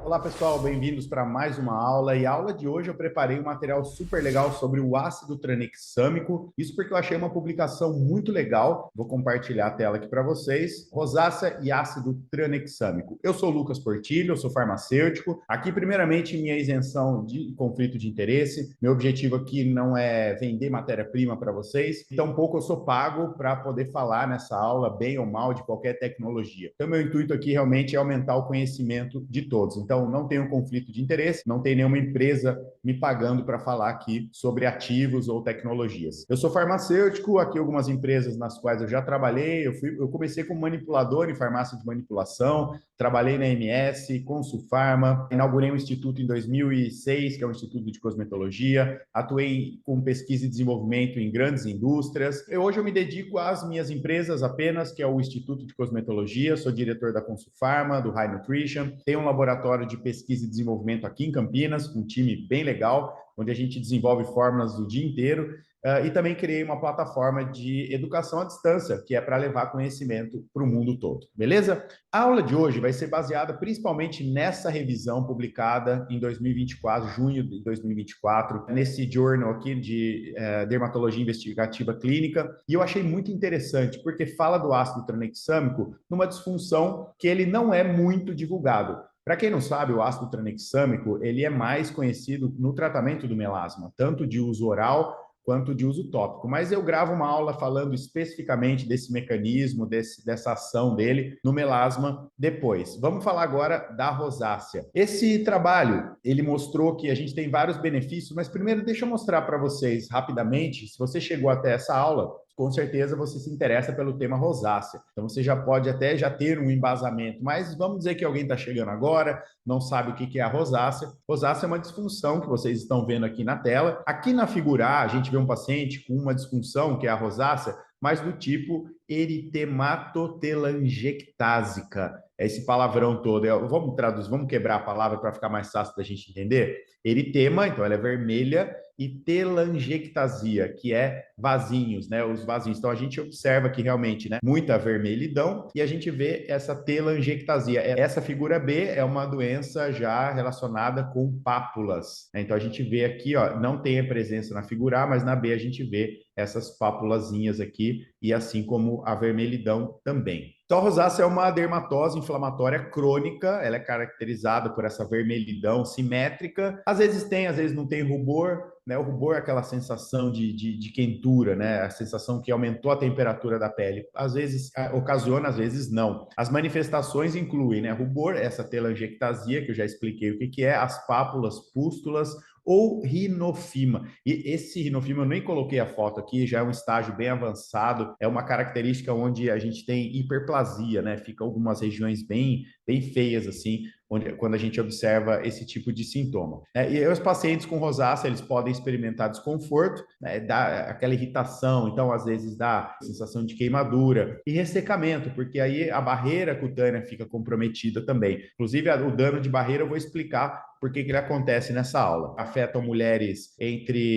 Olá pessoal, bem-vindos para mais uma aula. E a aula de hoje eu preparei um material super legal sobre o ácido tranexâmico. Isso porque eu achei uma publicação muito legal. Vou compartilhar a tela aqui para vocês. Rosácea e ácido tranexâmico. Eu sou o Lucas Portilho, eu sou farmacêutico. Aqui, primeiramente, minha isenção de conflito de interesse. Meu objetivo aqui não é vender matéria-prima para vocês. Tampouco eu sou pago para poder falar nessa aula, bem ou mal, de qualquer tecnologia. Então, meu intuito aqui realmente é aumentar o conhecimento de todos. Então, não tenho conflito de interesse, não tem nenhuma empresa me pagando para falar aqui sobre ativos ou tecnologias. Eu sou farmacêutico, aqui algumas empresas nas quais eu já trabalhei, eu comecei como manipulador em farmácia de manipulação, trabalhei na MS, Consulfarma, inaugurei um instituto em 2006, que é um instituto de cosmetologia, atuei com pesquisa e desenvolvimento em grandes indústrias. Hoje eu me dedico às minhas empresas apenas, que é o Instituto de Cosmetologia, sou diretor da Consulfarma, do High Nutrition, tenho um laboratório de pesquisa e desenvolvimento aqui em Campinas, com um time bem legal, onde a gente desenvolve fórmulas o dia inteiro. E também criei uma plataforma de educação à distância, que é para levar conhecimento para o mundo todo, beleza? A aula de hoje vai ser baseada principalmente nessa revisão publicada em 2024, junho de 2024, nesse journal aqui de dermatologia investigativa clínica, e eu achei muito interessante, porque fala do ácido tranexâmico numa disfunção que ele não é muito divulgado. Para quem não sabe, o ácido tranexâmico ele é mais conhecido no tratamento do melasma, tanto de uso oral quanto de uso tópico. Mas eu gravo uma aula falando especificamente desse mecanismo, dessa ação dele no melasma depois. Vamos falar agora da rosácea. Esse trabalho, ele mostrou que a gente tem vários benefícios, mas primeiro deixa eu mostrar para vocês rapidamente, se você chegou até essa aula, com certeza você se interessa pelo tema rosácea. Então você já pode até já ter um embasamento, mas vamos dizer que alguém está chegando agora, não sabe o que é a rosácea. Rosácea é uma disfunção que vocês estão vendo aqui na tela. Aqui na figura A, a gente vê um paciente com uma disfunção, que é a rosácea, mas do tipo eritematotelangiectásica. É esse palavrão todo. Vamos traduzir, vamos quebrar a palavra para ficar mais fácil da gente entender? Eritema, então ela é vermelha, e telangiectasia, que é vasinhos, né? Os vasinhos. Então a gente observa que realmente, né, muita vermelhidão e a gente vê essa telangiectasia. Essa figura B é uma doença já relacionada com pápulas, né? Então a gente vê aqui, ó, não tem a presença na figura A, mas na B a gente vê essas pápulazinhas aqui e assim como a vermelhidão também. Então, a rosácea é uma dermatose inflamatória crônica, ela é caracterizada por essa vermelhidão simétrica, às vezes tem, às vezes não tem rubor, né? O rubor é aquela sensação de quentura, né? A sensação que aumentou a temperatura da pele, às vezes ocasiona, às vezes não. As manifestações incluem, né, rubor, essa telangiectasia, que eu já expliquei o que é, as pápulas, pústulas, ou rinofima. E esse rinofima, eu nem coloquei a foto aqui, já é um estágio bem avançado, é uma característica onde a gente tem hiperplasia, né? Fica algumas regiões bem feias, assim, quando a gente observa esse tipo de sintoma. E os pacientes com rosácea, eles podem experimentar desconforto, né, dá aquela irritação, então às vezes dá sensação de queimadura e ressecamento, porque aí a barreira cutânea fica comprometida também. Inclusive, o dano de barreira eu vou explicar por que ele acontece nessa aula. Afetam mulheres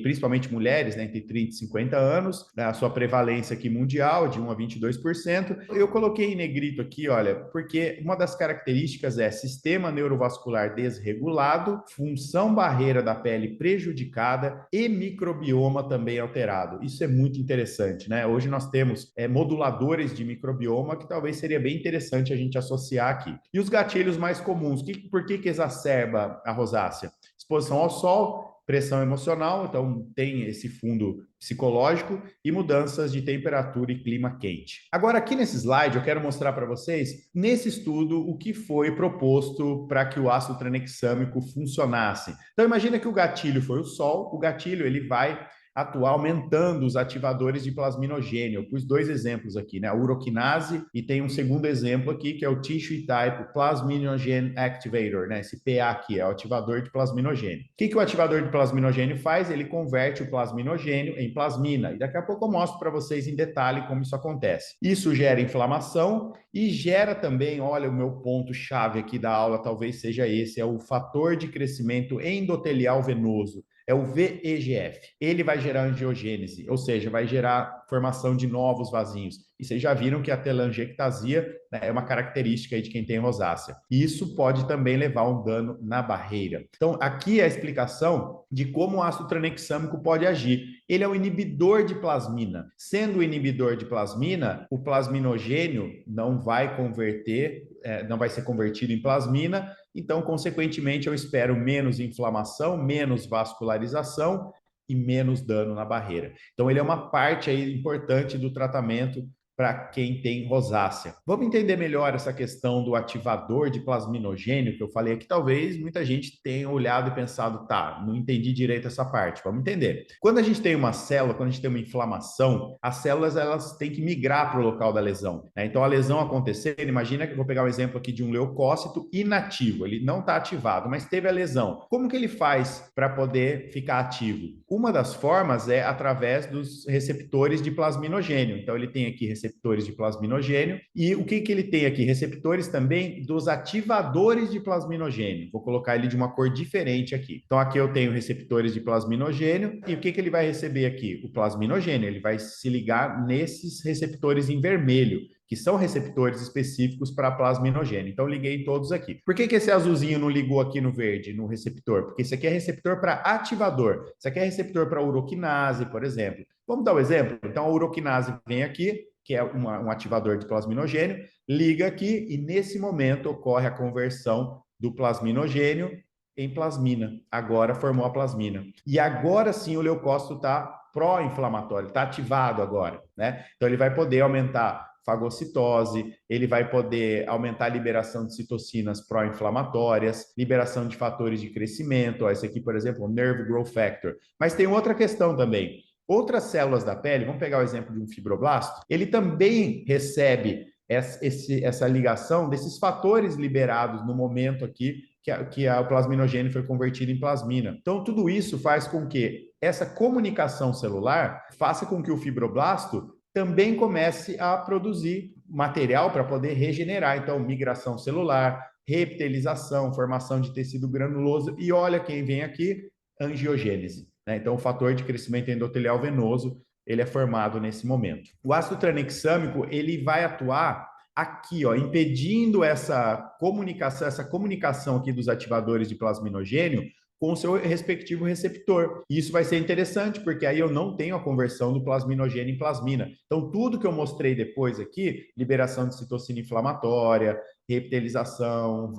principalmente mulheres, né, entre 30 e 50 anos, né, a sua prevalência aqui mundial de 1 a 22%. Eu coloquei em negrito aqui, olha, porque uma das características é sistema neurovascular desregulado, função barreira da pele prejudicada e microbioma também alterado. Isso é muito interessante, né? Hoje nós temos moduladores de microbioma que talvez seria bem interessante a gente associar aqui. E os gatilhos mais comuns, por que exacerba a rosácea? Exposição ao sol, pressão emocional, então tem esse fundo psicológico e mudanças de temperatura e clima quente. Agora, aqui nesse slide, eu quero mostrar para vocês, nesse estudo, o que foi proposto para que o ácido tranexâmico funcionasse. Então, imagina que o gatilho foi o sol, o gatilho ele vai atuar aumentando os ativadores de plasminogênio. Eu pus dois exemplos aqui, né? A uroquinase e tem um segundo exemplo aqui, que é o Tissue Type Plasminogen Activator, né? Esse PA aqui é o ativador de plasminogênio. O que o ativador de plasminogênio faz? Ele converte o plasminogênio em plasmina. E daqui a pouco eu mostro para vocês em detalhe como isso acontece. Isso gera inflamação e gera também, olha, o meu ponto-chave aqui da aula talvez seja esse, é o fator de crescimento endotelial venoso. É o VEGF. Ele vai gerar angiogênese, ou seja, vai gerar formação de novos vasinhos. E vocês já viram que a telangiectasia, né, é uma característica aí de quem tem rosácea. E isso pode também levar a um dano na barreira. Então, aqui é a explicação de como o ácido tranexâmico pode agir. Ele é um inibidor de plasmina. Sendo inibidor de plasmina, o plasminogênio não vai converter, não vai ser convertido em plasmina. Então, consequentemente, eu espero menos inflamação, menos vascularização e menos dano na barreira. Então, ele é uma parte aí importante do tratamento para quem tem rosácea. Vamos entender melhor essa questão do ativador de plasminogênio que eu falei aqui. Talvez muita gente tenha olhado e pensado, tá, não entendi direito essa parte. Vamos entender. Quando a gente tem uma célula, quando a gente tem uma inflamação, as células elas têm que migrar para o local da lesão, né? Então, a lesão acontecendo, imagina que eu vou pegar um exemplo aqui de um leucócito inativo. Ele não está ativado, mas teve a lesão. Como que ele faz para poder ficar ativo? Uma das formas é através dos receptores de plasminogênio. Então, ele tem aqui receptores de plasminogênio. E o que ele tem aqui? Receptores também dos ativadores de plasminogênio. Vou colocar ele de uma cor diferente aqui. Então, aqui eu tenho receptores de plasminogênio. E o que ele vai receber aqui? O plasminogênio. Ele vai se ligar nesses receptores em vermelho, que são receptores específicos para plasminogênio. Então, liguei todos aqui. Por que esse azulzinho não ligou aqui no verde, no receptor? Porque isso aqui é receptor para ativador. Isso aqui é receptor para uroquinase, por exemplo. Vamos dar um exemplo? Então, a uroquinase vem aqui, que é um ativador de plasminogênio, liga aqui e, nesse momento, ocorre a conversão do plasminogênio em plasmina. Agora formou a plasmina. E agora sim o leucócito está pró-inflamatório, está ativado agora, né? Então, ele vai poder aumentar fagocitose, ele vai poder aumentar a liberação de citocinas pró-inflamatórias, liberação de fatores de crescimento. Ó, esse aqui, por exemplo, o Nerve Growth Factor. Mas tem outra questão também. Outras células da pele, vamos pegar o exemplo de um fibroblasto, ele também recebe essa ligação desses fatores liberados no momento aqui que o plasminogênio foi convertido em plasmina. Então, tudo isso faz com que essa comunicação celular faça com que o fibroblasto também comece a produzir material para poder regenerar. Então, migração celular, reepitelização, formação de tecido granuloso. E olha quem vem aqui, angiogênese, né? Então, o fator de crescimento endotelial venoso, ele é formado nesse momento. O ácido tranexâmico, ele vai atuar aqui, ó, impedindo essa comunicação aqui dos ativadores de plasminogênio com o seu respectivo receptor. E isso vai ser interessante, porque aí eu não tenho a conversão do plasminogênio em plasmina. Então, tudo que eu mostrei depois aqui, liberação de citocina inflamatória, reepitelização,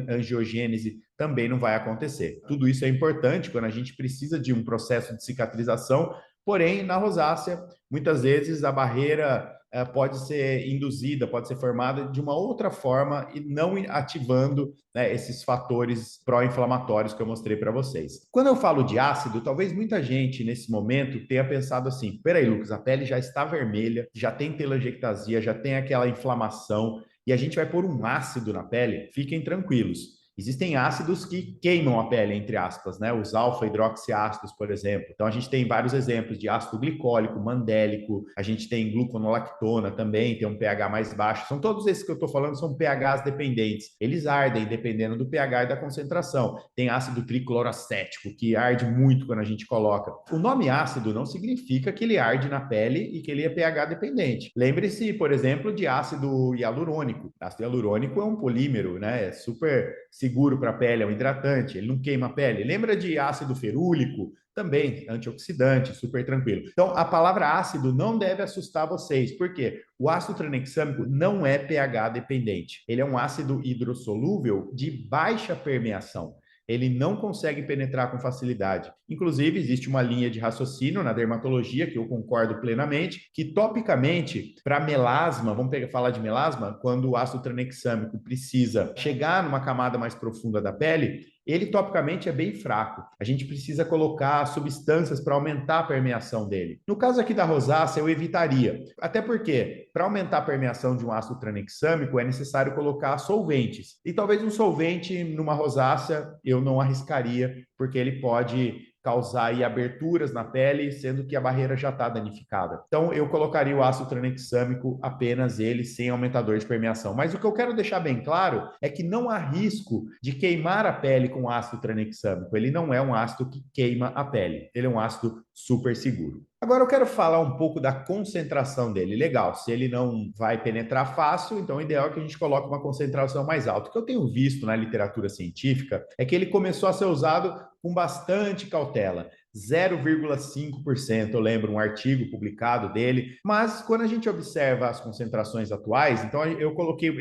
angiogênese, também não vai acontecer. Tudo isso é importante quando a gente precisa de um processo de cicatrização, porém, na rosácea, muitas vezes a barreira pode ser induzida, pode ser formada de uma outra forma e não ativando, né, esses fatores pró-inflamatórios que eu mostrei para vocês. Quando eu falo de ácido, talvez muita gente nesse momento tenha pensado assim: peraí, Lucas, a pele já está vermelha, já tem telangiectasia, já tem aquela inflamação e a gente vai pôr um ácido na pele? Fiquem tranquilos. Existem ácidos que queimam a pele, entre aspas, né? Os alfa-hidroxiácidos, por exemplo. Então, a gente tem vários exemplos de ácido glicólico, mandélico, a gente tem gluconolactona também, tem um pH mais baixo. São todos esses que eu estou falando, são pHs dependentes. Eles ardem dependendo do pH e da concentração. Tem ácido tricloracético, que arde muito quando a gente coloca. O nome ácido não significa que ele arde na pele e que ele é pH dependente. Lembre-se, por exemplo, de ácido hialurônico. Ácido hialurônico é um polímero, né? É super seguro para a pele, é um hidratante, ele não queima a pele. Lembra de ácido ferúlico? Também, antioxidante, super tranquilo. Então, a palavra ácido não deve assustar vocês, porque o ácido tranexâmico não é pH dependente. Ele é um ácido hidrossolúvel de baixa permeação. Ele não consegue penetrar com facilidade. Inclusive, existe uma linha de raciocínio na dermatologia, que eu concordo plenamente, que topicamente, para melasma, vamos falar de melasma, quando o ácido tranexâmico precisa chegar numa camada mais profunda da pele, ele topicamente é bem fraco. A gente precisa colocar substâncias para aumentar a permeação dele. No caso aqui da rosácea, eu evitaria. Até porque, para aumentar a permeação de um ácido tranexâmico, é necessário colocar solventes. E talvez um solvente numa rosácea eu não arriscaria, porque ele pode causar aí aberturas na pele, sendo que a barreira já está danificada. Então, eu colocaria o ácido tranexâmico apenas ele, sem aumentador de permeação. Mas o que eu quero deixar bem claro é que não há risco de queimar a pele com ácido tranexâmico. Ele não é um ácido que queima a pele. Ele é um ácido super seguro. Agora eu quero falar um pouco da concentração dele. Legal, se ele não vai penetrar fácil, então o ideal é que a gente coloque uma concentração mais alta. O que eu tenho visto na literatura científica é que ele começou a ser usado com bastante cautela. 0,5%, eu lembro um artigo publicado dele, mas quando a gente observa as concentrações atuais, então eu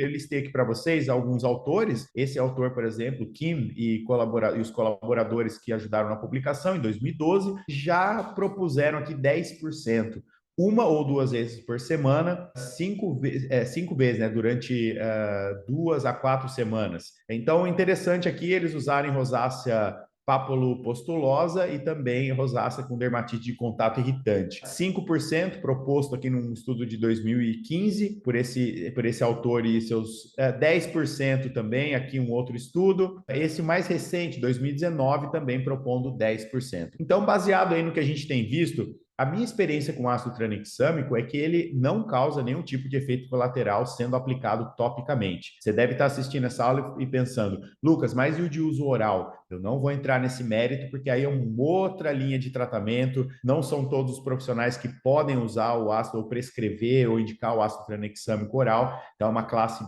listei aqui para vocês alguns autores, esse autor, por exemplo, Kim e os colaboradores que ajudaram na publicação em 2012, já propuseram aqui 10%. Uma ou duas vezes por semana, cinco vezes, né, durante 2 a 4 semanas. Então, interessante aqui eles usarem rosácea papulopustulosa e também rosácea com dermatite de contato irritante. 5% proposto aqui num estudo de 2015 por esse autor e seus 10% também, aqui um outro estudo. Esse mais recente, 2019, também propondo 10%. Então, baseado aí no que a gente tem visto, a minha experiência com ácido tranexâmico é que ele não causa nenhum tipo de efeito colateral sendo aplicado topicamente. Você deve estar assistindo essa aula e pensando, Lucas, mas e o de uso oral? Eu não vou entrar nesse mérito, porque aí é uma outra linha de tratamento. Não são todos os profissionais que podem usar o ácido ou prescrever ou indicar o ácido tranexâmico oral. Então, é uma classe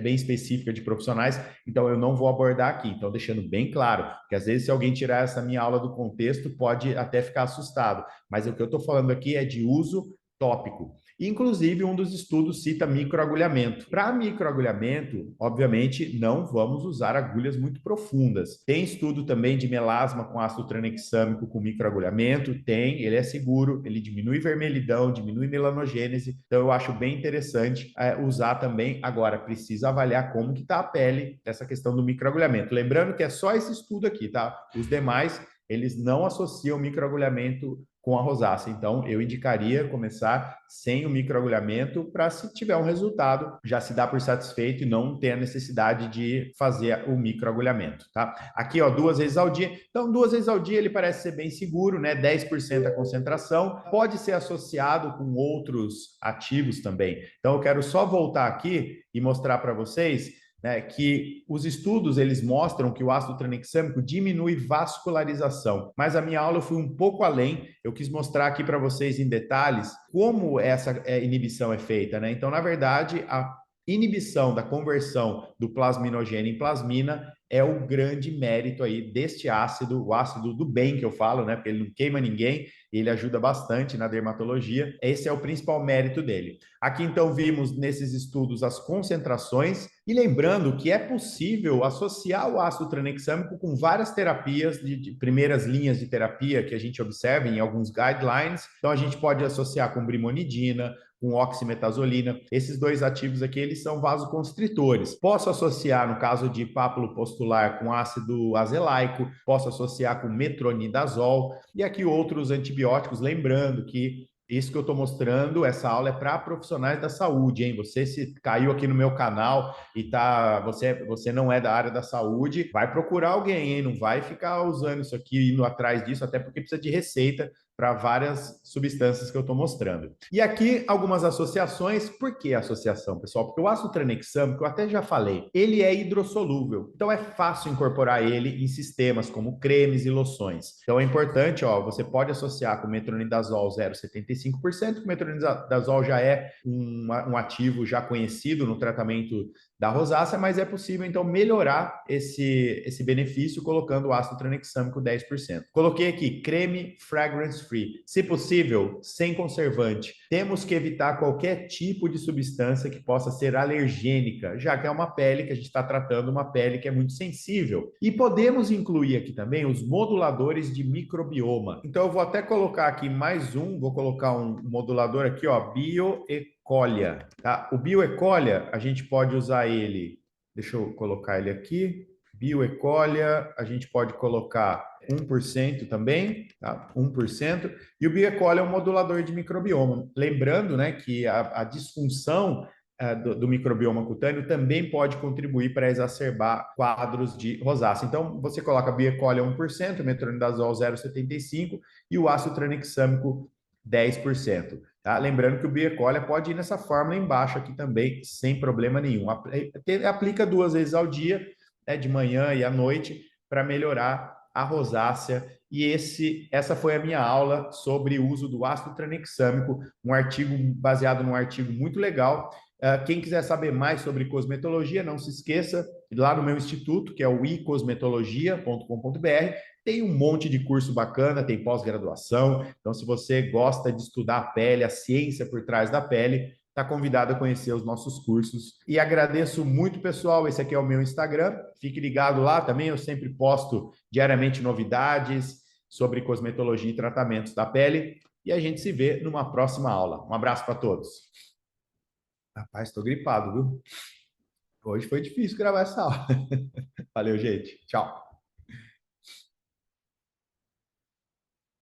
bem específica de profissionais, então eu não vou abordar aqui. Então, deixando bem claro, que às vezes se alguém tirar essa minha aula do contexto, pode até ficar assustado, mas o que eu estou falando aqui é de uso tópico. Inclusive, um dos estudos cita microagulhamento. Para microagulhamento, obviamente, não vamos usar agulhas muito profundas. Tem estudo também de melasma com ácido tranexâmico com microagulhamento? Tem, ele é seguro, ele diminui vermelhidão, diminui melanogênese, então eu acho bem interessante usar também. Agora, precisa avaliar como que está a pele dessa questão do microagulhamento. Lembrando que é só esse estudo aqui, tá? Os demais, eles não associam microagulhamento com a rosácea. Então, eu indicaria começar sem o microagulhamento para, se tiver um resultado, já se dá por satisfeito e não ter a necessidade de fazer o microagulhamento, tá? Aqui, ó, 2 vezes ao dia. Então, 2 vezes ao dia ele parece ser bem seguro, né? 10% a concentração. Pode ser associado com outros ativos também. Então, eu quero só voltar aqui e mostrar para vocês, né, que os estudos eles mostram que o ácido tranexâmico diminui vascularização, mas a minha aula eu fui um pouco além, eu quis mostrar aqui para vocês em detalhes como essa inibição é feita, né? Então, na verdade, a inibição da conversão do plasminogênio em plasmina é o grande mérito aí deste ácido, o ácido do bem que eu falo, né? Porque ele não queima ninguém, ele ajuda bastante na dermatologia. Esse é o principal mérito dele. Aqui, então, vimos nesses estudos as concentrações e lembrando que é possível associar o ácido tranexâmico com várias terapias de primeiras linhas de terapia que a gente observa em alguns guidelines. Então, a gente pode associar com brimonidina, com oximetazolina. Esses dois ativos aqui, eles são vasoconstritores. Posso associar, no caso de pápulo postular, com ácido azelaico, posso associar com metronidazol, e aqui outros antibióticos, lembrando que isso que eu estou mostrando, essa aula é para profissionais da saúde, hein? Você se caiu aqui no meu canal e você não é da área da saúde, vai procurar alguém, hein? Não vai ficar usando isso aqui, indo atrás disso, até porque precisa de receita para várias substâncias que eu estou mostrando. E aqui algumas associações. Por que associação, pessoal? Porque o ácido tranexâmico, eu até já falei, ele é hidrossolúvel. Então é fácil incorporar ele em sistemas como cremes e loções. Então é importante, ó, você pode associar com metronidazol 0,75%, que o metronidazol já é um ativo já conhecido no tratamento da rosácea, mas é possível, então, melhorar esse benefício colocando o ácido tranexâmico 10%. Coloquei aqui creme fragrance free, se possível, sem conservante. Temos que evitar qualquer tipo de substância que possa ser alergênica, já que é uma pele que a gente está tratando, uma pele que é muito sensível. E podemos incluir aqui também os moduladores de microbioma. Então, eu vou até colocar aqui mais vou colocar um modulador aqui, ó, bioecólia, tá? O bioecólia, a gente pode usar ele, deixa eu colocar ele aqui, bioecólia, a gente pode colocar 1% também, tá? 1%, e o bioecólia é um modulador de microbioma. Lembrando, né, que a disfunção do microbioma cutâneo também pode contribuir para exacerbar quadros de rosácea. Então, você coloca bioecólia 1%, metronidazol 0,75% e o ácido tranexâmico 10%. Tá? Lembrando que o bioecólia pode ir nessa fórmula embaixo aqui também, sem problema nenhum. Aplica 2 vezes ao dia, né, de manhã e à noite, para melhorar a rosácea. E essa foi a minha aula sobre o uso do ácido tranexâmico, um artigo baseado num artigo muito legal. Quem quiser saber mais sobre cosmetologia, não se esqueça, lá no meu instituto, que é o icosmetologia.com.br, tem um monte de curso bacana, tem pós-graduação. Então, se você gosta de estudar a pele, a ciência por trás da pele, está convidado a conhecer os nossos cursos. E agradeço muito, pessoal. Esse aqui é o meu Instagram. Fique ligado lá também. Eu sempre posto diariamente novidades sobre cosmetologia e tratamentos da pele. E a gente se vê numa próxima aula. Um abraço para todos. Rapaz, estou gripado, viu? Hoje foi difícil gravar essa aula. Valeu, gente. Tchau.